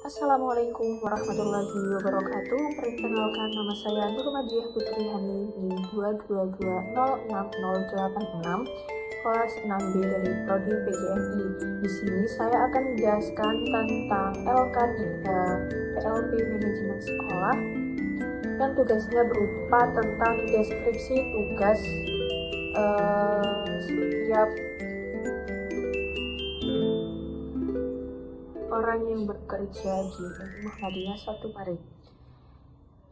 Assalamualaikum warahmatullahi wabarakatuh. Perkenalkan, nama saya Nurmadiah Putri Hani, NIM 222060086, kelas 6B dari Prodi PJMI. Di sini saya akan menjelaskan tentang LK3 PLP Manajemen Sekolah yang tugasnya berupa tentang deskripsi tugas setiap orang yang bekerja di Muhammadiyah 1 Maret.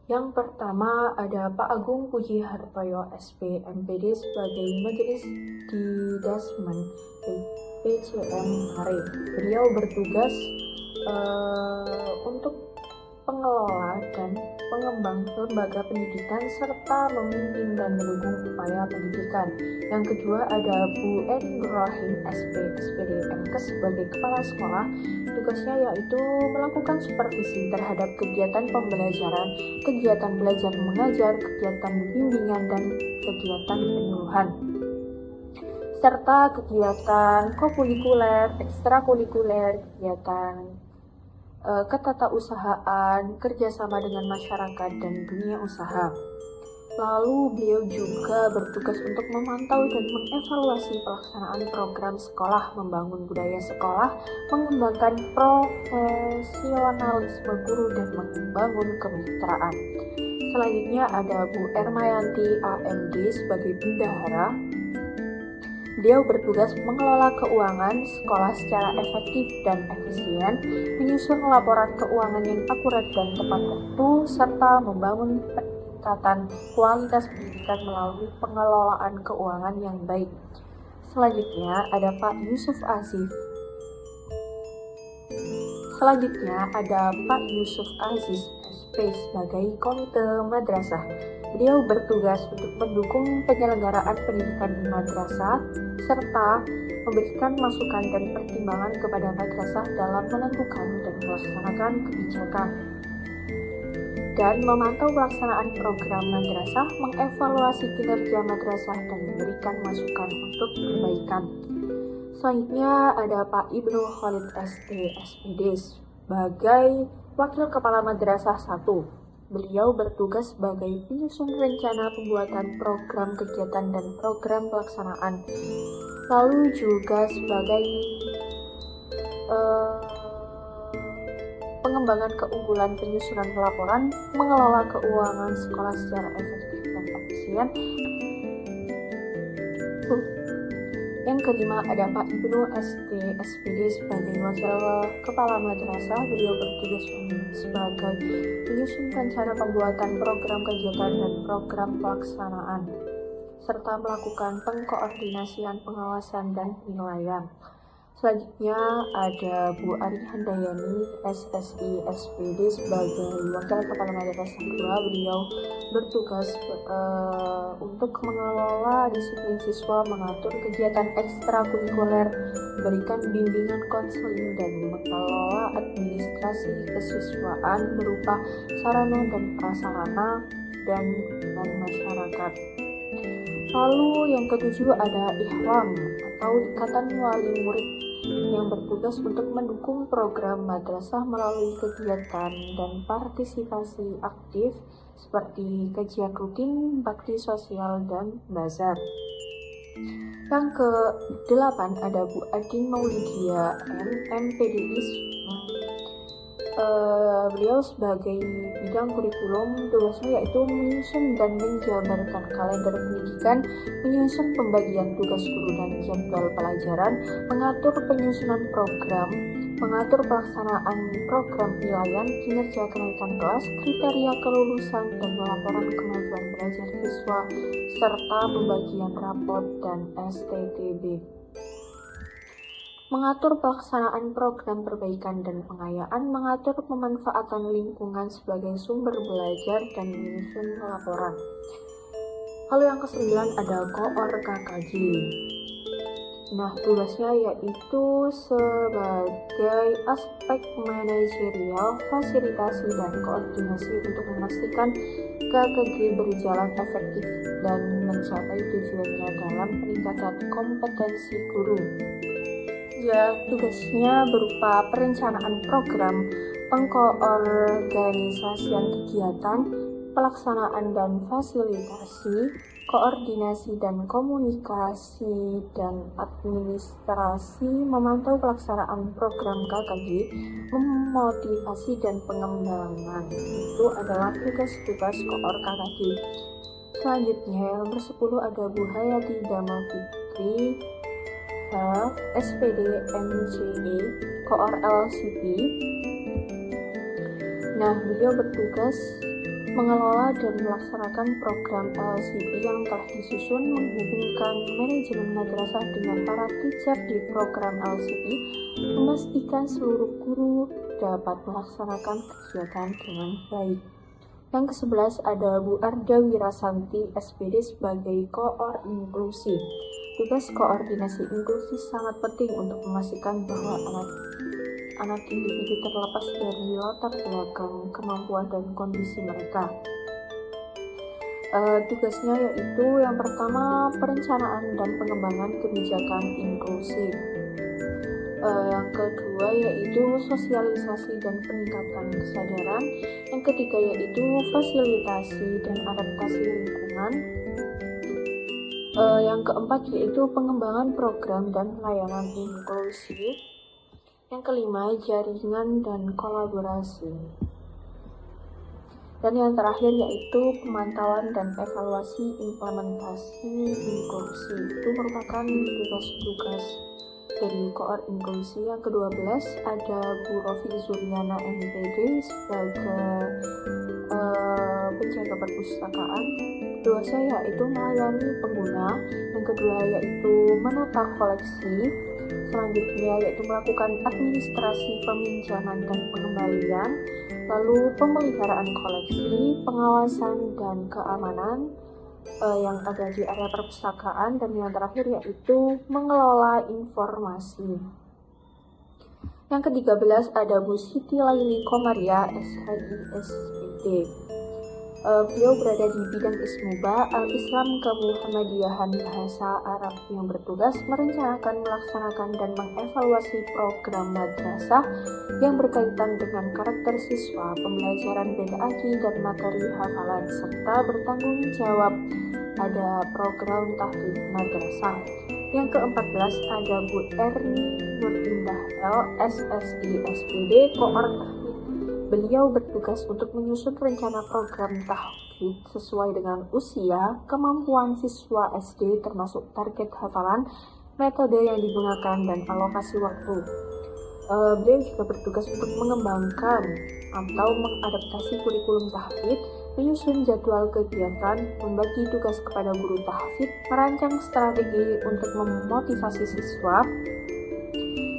Yang pertama ada Pak Agung Puji Hartoyo SP MPD sebagai Majelis di Dasmen PCM Maret. Beliau bertugas untuk pengelola dan pengembang lembaga pendidikan serta memimpin dan mendukung upaya pendidikan. Yang kedua ada Bu N. Nurrahim SP SPD MKes sebagai kepala sekolah. Tugasnya yaitu melakukan supervisi terhadap kegiatan pembelajaran, kegiatan belajar mengajar, kegiatan bimbingan dan kegiatan penyuluhan, serta kegiatan kokurikuler, ekstrakurikuler, kegiatan ketatausahaan, kerjasama dengan masyarakat dan dunia usaha. Lalu beliau juga bertugas untuk memantau dan mengevaluasi pelaksanaan program sekolah, membangun budaya sekolah, mengembangkan profesionalisme guru dan membangun kemitraan. Selanjutnya ada Bu Ermayanti AMD sebagai bendahara. Beliau bertugas mengelola keuangan sekolah secara efektif dan efisien, menyusun laporan keuangan yang akurat dan tepat waktu, serta membangun peningkatan kualitas pendidikan melalui pengelolaan keuangan yang baik. Selanjutnya ada Pak Yusuf Aziz. SP sebagai Komite Madrasah. Beliau bertugas untuk mendukung penyelenggaraan pendidikan di madrasah serta memberikan masukan dan pertimbangan kepada madrasah dalam menentukan dan melaksanakan kebijakan, dan memantau pelaksanaan program madrasah, mengevaluasi kinerja madrasah dan memberikan masukan untuk perbaikan. Selanjutnya ada Pak Ibnu Khalid ST SPD sebagai Wakil Kepala Madrasah 1. Beliau bertugas sebagai penyusun rencana pembuatan program kegiatan dan program pelaksanaan, lalu juga sebagai pengembangan keunggulan penyusunan laporan, mengelola keuangan sekolah secara efektif dan efisien. Yang kelima ada Pak Ibnu ST SPD sebagai Wakil Kepala Madrasah. Beliau bertugas sebagai penyusun rencana pembuatan program kegiatan dan program pelaksanaan, serta melakukan pengkoordinasian, pengawasan, dan penilaian. Selanjutnya ada Bu Ari Handayani SSI SPD sebagai Wakil Kepala Madrasah 2. Beliau bertugas untuk mengelola disiplin siswa, mengatur kegiatan ekstrakurikuler, memberikan bimbingan konseling, dan mengelola administrasi kesiswaan berupa sarana dan prasarana dan masyarakat. Lalu yang ketujuh ada Ihwam atau Ikatan Wali Murid yang bertugas untuk mendukung program madrasah melalui kegiatan dan partisipasi aktif seperti kajian rutin, bakti sosial, dan bazar. Yang ke-8 ada Bu Adin Maulidia MPDI. Beliau sebagai bidang kurikulum, tugasnya yaitu menyusun dan menjabarkan kalender pendidikan, menyusun pembagian tugas guru dan jadwal pelajaran, mengatur penyusunan program, mengatur pelaksanaan program penilaian, kinerja kenaikan kelas, kriteria kelulusan, dan laporan kemajuan belajar siswa, serta pembagian rapot dan STTB. Mengatur pelaksanaan program perbaikan dan pengayaan, mengatur pemanfaatan lingkungan sebagai sumber belajar, dan menyusun laporan. Lalu yang ke-9 ada Koor KKJ. Nah, tugasnya yaitu sebagai aspek manajerial, fasilitasi, dan koordinasi untuk memastikan KKJ berjalan efektif dan mencapai tujuannya dalam peningkatan kompetensi guru. juga tugasnya berupa perencanaan program, pengkoordinasian kegiatan, pelaksanaan dan fasilitasi, koordinasi dan komunikasi dan administrasi, memantau pelaksanaan program KKG, memotivasi dan pengembangan. Itu adalah tugas-tugas koor KKG. Selanjutnya yang nomor 10 ada Bu Hayati Dama Fitri, SPD MCE, koor LCP. Nah, beliau bertugas mengelola dan melaksanakan program LCP yang telah disusun, menghubungkan manajemen madrasah dengan para teacher di program LCP, memastikan seluruh guru dapat melaksanakan kegiatan dengan baik. Yang ke-11 ada Bu Arda Wirasanti, SPD sebagai koor inklusi. Tugas koordinasi inklusi sangat penting untuk memastikan bahwa anak individu terlepas dari latar belakang, kemampuan, dan kondisi mereka. Tugasnya yaitu yang pertama perencanaan dan pengembangan kebijakan inklusif. Yang kedua yaitu sosialisasi dan peningkatan kesadaran. Yang ketiga yaitu fasilitasi dan adaptasi lingkungan. Yang keempat yaitu pengembangan program dan layanan inklusif. Yang kelima, jaringan dan kolaborasi. Dan yang terakhir yaitu pemantauan dan evaluasi implementasi inklusi. Itu merupakan tugas-tugas dari koor inklusi. Yang ke-12 ada Bu Rofi Zuryana MPD sebagai penjaga perpustakaan. Tugasnya yaitu melayani pengguna. Yang kedua yaitu menata koleksi. Selanjutnya yaitu melakukan administrasi peminjaman dan pengembalian, lalu pemeliharaan koleksi, pengawasan dan keamanan yang ada di area perpustakaan, dan yang terakhir yaitu mengelola informasi. Yang ke-13 ada Bu Siti Laili Komaria, SHI-SPD. Beliau berada di bidang Ismuba, Al-Islam Kemuhammadiyahan Bahasa Arab, yang bertugas merencanakan, melaksanakan, dan mengevaluasi program madrasah yang berkaitan dengan karakter siswa, pembelajaran PDAK dan materi hafalan, serta bertanggung jawab pada program tahfidz madrasah. Yang ke-14 ada Bu Erni Nurindah L, SSI SPD, koor tahfidz. Beliau bertugas untuk menyusun rencana program tahfidz sesuai dengan usia, kemampuan siswa SD termasuk target hafalan, metode yang digunakan, dan alokasi waktu. Beliau juga bertugas untuk mengembangkan atau mengadaptasi kurikulum tahfidz, menyusun jadwal kegiatan, membagi tugas kepada guru tahfidz, merancang strategi untuk memotivasi siswa,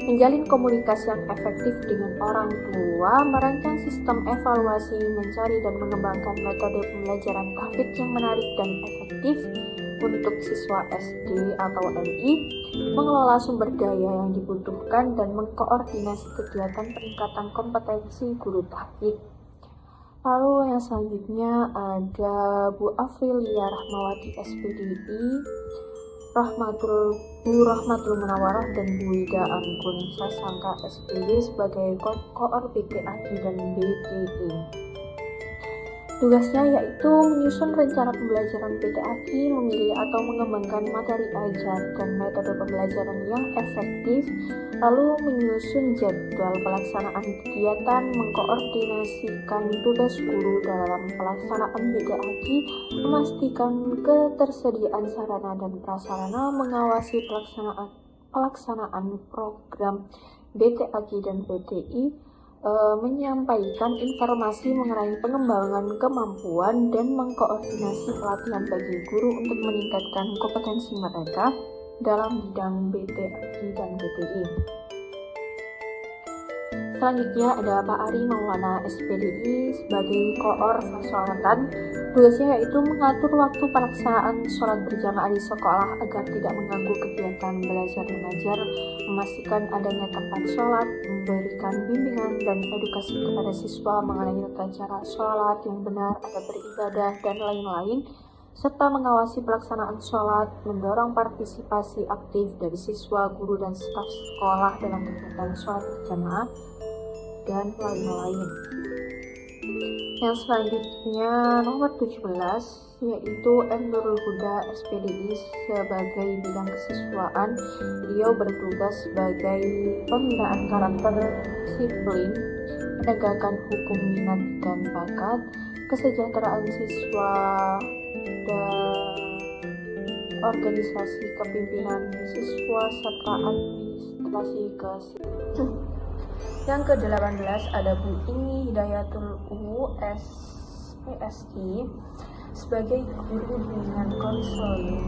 menjalin komunikasi yang efektif dengan orang tua, merancang sistem evaluasi, mencari dan mengembangkan metode pembelajaran tahfidz yang menarik dan efektif untuk siswa SD atau MI, mengelola sumber daya yang dibutuhkan, dan mengkoordinasi kegiatan peningkatan kompetensi guru tahfidz. Lalu yang selanjutnya ada Bu Afrilia Rahmawati SPDI, Bu Rahmatul Munawarah, dan Bu Wida Anggun Sasangka SPD sebagai koor PTAK dan BTI. Tugasnya yaitu menyusun rencana pembelajaran PTAK, memilih atau mengembangkan materi ajar dan metode pembelajaran yang efektif, lalu menyusun jadwal pelaksanaan kegiatan, mengkoordinasikan tugas guru dalam pelaksanaan PTAK, memastikan ketersediaan sarana dan prasarana, mengawasi pelaksanaan program BTAK dan PTI, menyampaikan informasi mengenai pengembangan kemampuan, dan mengkoordinasi pelatihan bagi guru untuk meningkatkan kompetensi mereka dalam bidang BTAK dan BTI. Selanjutnya ada Pak Ari Maulana SPDI sebagai koor fasolatan. Tugasnya yaitu mengatur waktu pelaksanaan sholat berjamaah di sekolah agar tidak mengganggu kegiatan belajar mengajar, memastikan adanya tempat sholat, memberikan bimbingan dan edukasi kepada siswa mengenai tata cara sholat yang benar, adab beribadah, dan lain-lain, serta mengawasi pelaksanaan sholat, mendorong partisipasi aktif dari siswa, guru, dan staf sekolah dalam kegiatan sholat berjamaah, dan lain-lain. Yang selanjutnya nomor 17 yaitu M. Nurul Huda SPDI sebagai bidang kesiswaan. Beliau bertugas sebagai pembinaan karakter disiplin, penegakan hukum minat dan bakat, kesejahteraan siswa, dan organisasi kepimpinan siswa serta administrasi kesiswaan. Yang ke-18 ada Bu Ini Hidayatul SPSI sebagai guru bimbingan konseling.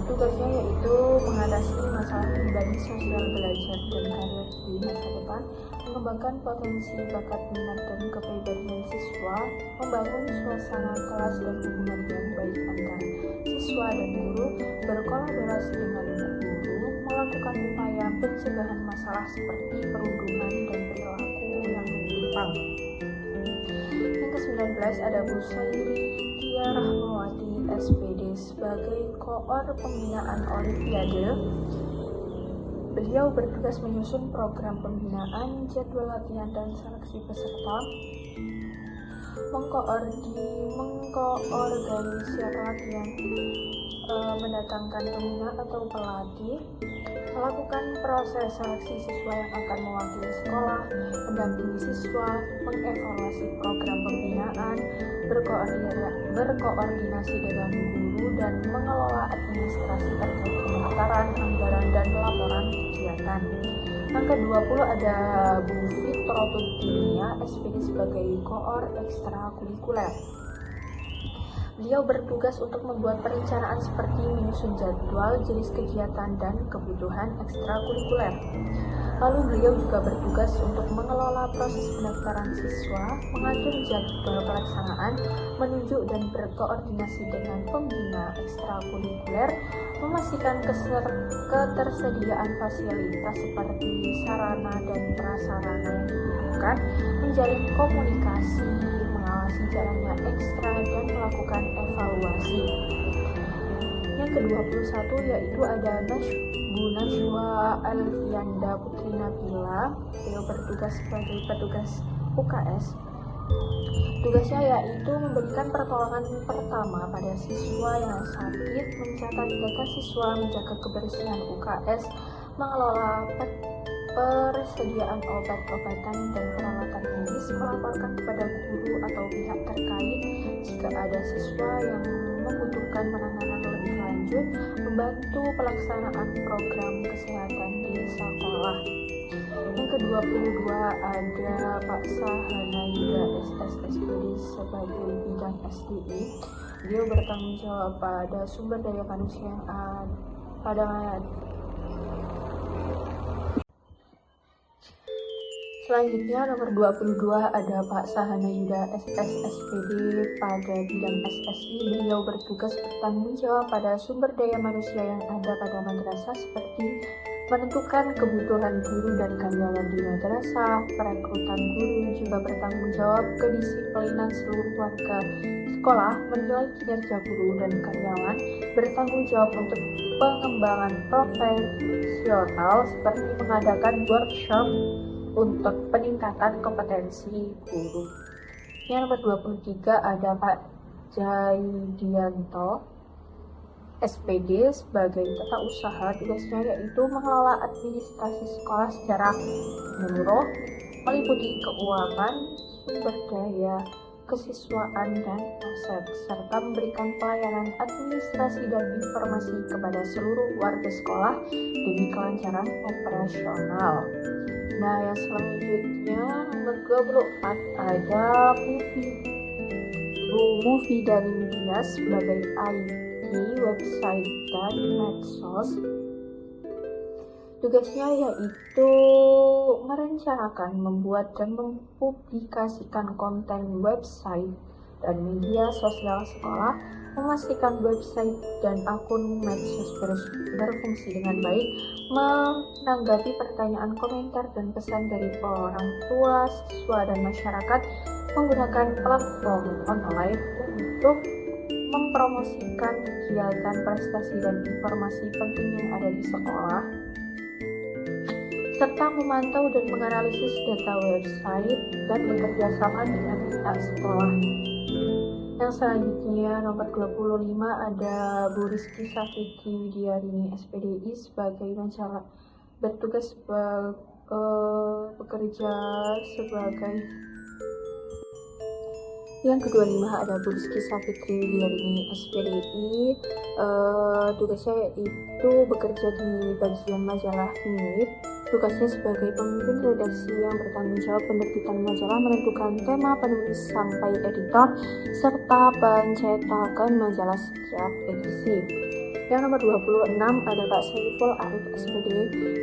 Tugasnya yaitu mengatasi masalah pribadi, sosial, belajar, dan karir di masa depan, mengembangkan potensi bakat, minat, dan kepribadian siswa, membangun suasana kelas dan hubungan yang baik antara siswa dan guru, berkolaborasi dengan guru, melakukan upaya pencegahan masalah seperti perundungan dan perilaku yang menyimpang. Yang ke-19 ada Bu Sairi Tia Rahmawati SPD sebagai koor pembinaan Olimpiade. Beliau bertugas menyusun program pembinaan, jadwal latihan, dan seleksi peserta, mengkoordinir latihan, mendatangkan pembina atau pelatih, melakukan proses seleksi siswa yang akan mewakili sekolah, mendampingi siswa, mengevaluasi program pembinaan, berkoordinasi dengan guru, dan mengelola administrasi terkait pendaftaran, anggaran, dan laporan kegiatan. Yang ke-20 ada Bu Fitrotul Dunia SPD sebagai koor ekstrakurikuler. Beliau bertugas untuk membuat perencanaan seperti menyusun jadwal, jenis kegiatan, dan kebutuhan ekstrakurikuler. Lalu beliau juga bertugas untuk mengelola proses pendaftaran siswa, mengatur jadwal pelaksanaan, menunjuk dan berkoordinasi dengan pembina ekstrakurikuler, memastikan ketersediaan fasilitas seperti sarana dan prasarana yang dibutuhkan, menjalin komunikasi, mengawasi jalannya ekstra, dan melakukan evaluasi. Yang ke-21 yaitu ada Bu Najwa Alfianda Putri Nabila. Beliau bertugas sebagai petugas UKS. Tugasnya yaitu memberikan pertolongan pertama pada siswa yang sakit, mencatat data siswa, menjaga kebersihan UKS, mengelola persediaan obat-obatan dan peralatan medis, melaporkan kepada guru atau pihak terkait jika ada siswa yang membutuhkan penanganan lebih lanjut, membantu pelaksanaan program kesehatan di sekolah. Yang ke-22 ada Pak Sahanayuda SSSPD sebagai bidang SDI. Dia bertanggung jawab pada sumber daya manusia yang ada Selanjutnya nomor 22 ada Pak Sahanayuda SSSPD pada bidang SSI. Beliau bertugas bertanggung jawab pada sumber daya manusia yang ada pada madrasah seperti menentukan kebutuhan guru dan karyawan di madrasah, perekrutan guru, juga bertanggung jawab kedisiplinan seluruh warga sekolah, menilai kinerja guru dan karyawan, bertanggung jawab untuk pengembangan profesional seperti mengadakan workshop untuk peningkatan kompetensi guru. Yang nomor 23 ada Pak Jaidianto SPD sebagai tata usaha. Tugasnya yaitu mengelola administrasi sekolah secara menyeluruh, meliputi keuangan, sumber daya, kesiswaan, dan aset, serta memberikan pelayanan administrasi dan informasi kepada seluruh warga sekolah demi kelancaran operasional. Nah, yang selanjutnya nomor 24 ada Movie dari Media sebagai IT, website, dan medsos. Tugasnya yaitu merencanakan, membuat, dan mempublikasikan konten website dan media sosial sekolah, memastikan website dan akun medsos berfungsi dengan baik, menanggapi pertanyaan, komentar, dan pesan dari orang tua, siswa, dan masyarakat menggunakan platform online untuk mempromosikan kegiatan, prestasi, dan informasi penting yang ada di sekolah, serta memantau dan menganalisis data website dan bekerja sama dengan pihak sekolah. Yang selanjutnya nomor 25 ada Bu Rizky Safitri Widiarini SPDI sebagai majalah bertugas bekerja sebagai. Yang ke-25 ada Bu Rizky Safitri Widiarini SPDI, tugasnya yaitu bekerja di bagian majalah NIP. Tugasnya sebagai pemimpin redaksi yang bertanggung jawab penerbitan majalah, menentukan tema, penulis sampai editor, serta pencetakan majalah setiap edisi. Yang nomor 26 ada Pak Saiful Arif SPD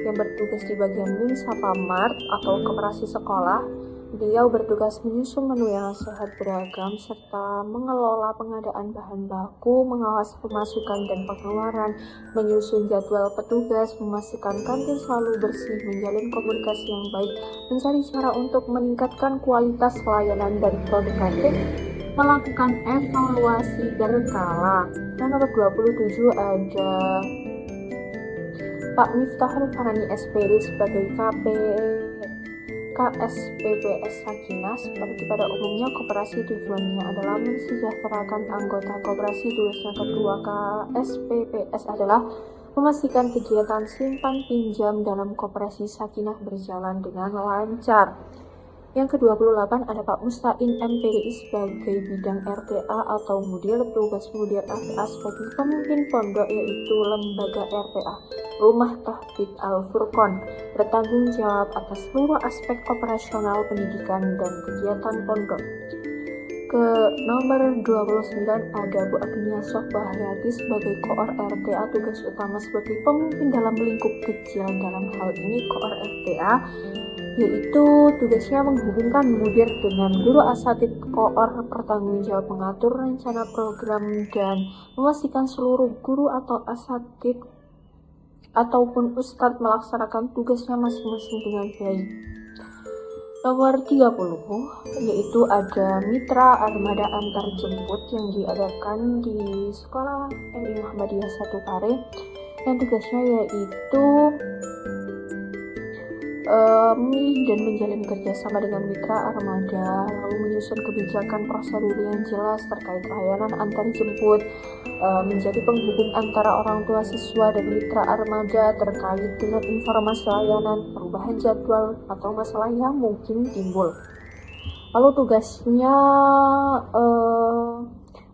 yang bertugas di bagian BIM Sapamart atau Koperasi Sekolah. Beliau bertugas menyusun menu yang sehat beragam serta mengelola pengadaan bahan baku, mengawasi pemasukan dan pengeluaran, menyusun jadwal petugas, memastikan kantin selalu bersih, menjalin komunikasi yang baik, mencari cara untuk meningkatkan kualitas pelayanan dan produk kantin, melakukan evaluasi berkala. Yang nomor 27 ada Pak Miftahul Farani SPD sebagai KSPPS Sakinah. Seperti pada umumnya, koperasi tujuannya adalah mensejahterakan anggota koperasi. Tugasnya kedua KSPPS adalah memastikan kegiatan simpan pinjam dalam koperasi Sakinah berjalan dengan lancar. Yang ke-28 ada Pak Mustain MPDI sebagai bidang RTA atau mudir. Tugas mudir RTA sebagai pemimpin pondok yaitu lembaga RTA Rumah Tahfidz Al-Furqon, bertanggung jawab atas seluruh aspek operasional pendidikan dan kegiatan pondok. Ke nomor 29 ada Bu Agnia Sofbahyati sebagai koor RTA. Tugas utama sebagai pemimpin dalam lingkup kecil, dalam hal ini koor RTA, yaitu tugasnya menghubungkan mudir dengan guru asatidz koor, bertanggung jawab mengatur rencana program dan memastikan seluruh guru atau asatidz ataupun ustadz melaksanakan tugasnya masing-masing dengan baik. Nomor 30 yaitu ada Mitra Armada Antar Jemput yang diadakan di Sekolah MI Muhammadiyah 1 Pare, yang tugasnya yaitu memilih dan menjalin kerjasama dengan mitra armada, lalu menyusun kebijakan prosedur yang jelas terkait layanan antar jemput, menjadi penghubung antara orang tua siswa dan mitra armada terkait dengan informasi layanan, perubahan jadwal, atau masalah yang mungkin timbul. Lalu tugasnya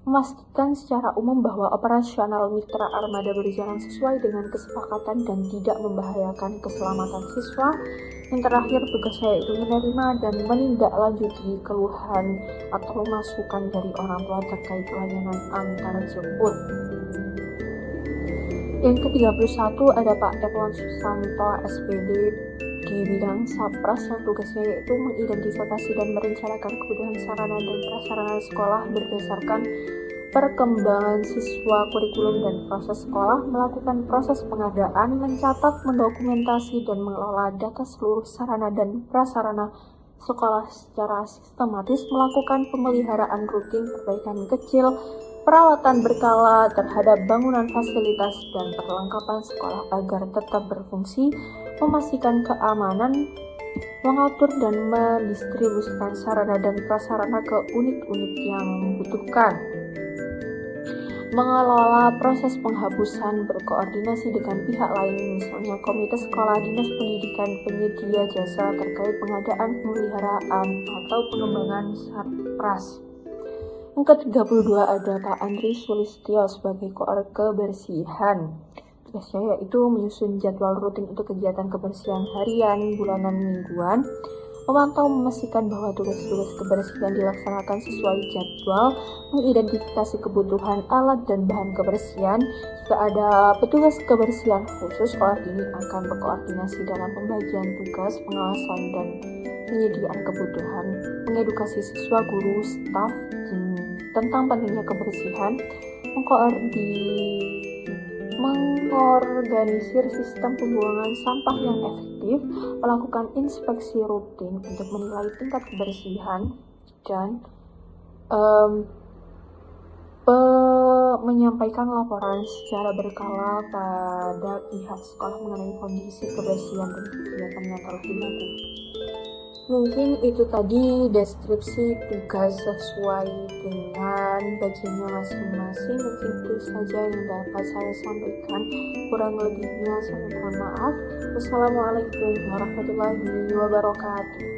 memastikan secara umum bahwa operasional mitra armada berjalan sesuai dengan kesepakatan dan tidak membahayakan keselamatan siswa. Yang terakhir, tugasnya yaitu menerima dan menindaklanjuti keluhan atau masukan dari orang tua terkait layanan antar jemput. Yang ke-31 ada Pak Epwan Susanto SPD di bidang Sapras, yang tugasnya yaitu mengidentifikasi dan merencanakan kebutuhan sarana dan prasarana sekolah berdasarkan perkembangan siswa, kurikulum, dan proses sekolah, melakukan proses pengadaan, mencatat, mendokumentasi, dan mengelola data seluruh sarana dan prasarana sekolah secara sistematis, melakukan pemeliharaan rutin, perbaikan kecil, perawatan berkala terhadap bangunan, fasilitas, dan perlengkapan sekolah agar tetap berfungsi, memastikan keamanan, mengatur dan mendistribusikan sarana dan prasarana ke unit-unit yang membutuhkan, mengelola proses penghapusan, berkoordinasi dengan pihak lain, misalnya komite sekolah, dinas pendidikan, penyedia jasa terkait pengadaan, pemeliharaan, atau pengembangan Sapras. Yang ke-32 ada Pak Andri Sulistyo sebagai koor kebersihan. Tugasnya yaitu menyusun jadwal rutin untuk kegiatan kebersihan harian, bulanan, mingguan, memantau memastikan bahwa tugas-tugas kebersihan dilaksanakan sesuai jadwal, mengidentifikasi kebutuhan alat dan bahan kebersihan. Jika ada petugas kebersihan khusus, koor ini akan berkoordinasi dalam pembagian tugas, pengawasan, dan penyediaan kebutuhan, mengedukasi siswa, guru, staf tentang pentingnya kebersihan, mengorganisir sistem pembuangan sampah yang efektif, melakukan inspeksi rutin untuk menilai tingkat kebersihan, dan menyampaikan laporan secara berkala pada pihak sekolah mengenai kondisi kebersihan dan kegiatan yang telah dilakukan. Mungkin itu tadi deskripsi tugas sesuai dengan bagiannya masing-masing. Mungkin itu saja yang dapat saya sampaikan. Kurang lebihnya saya mohon maaf. Wassalamualaikum warahmatullahi wabarakatuh.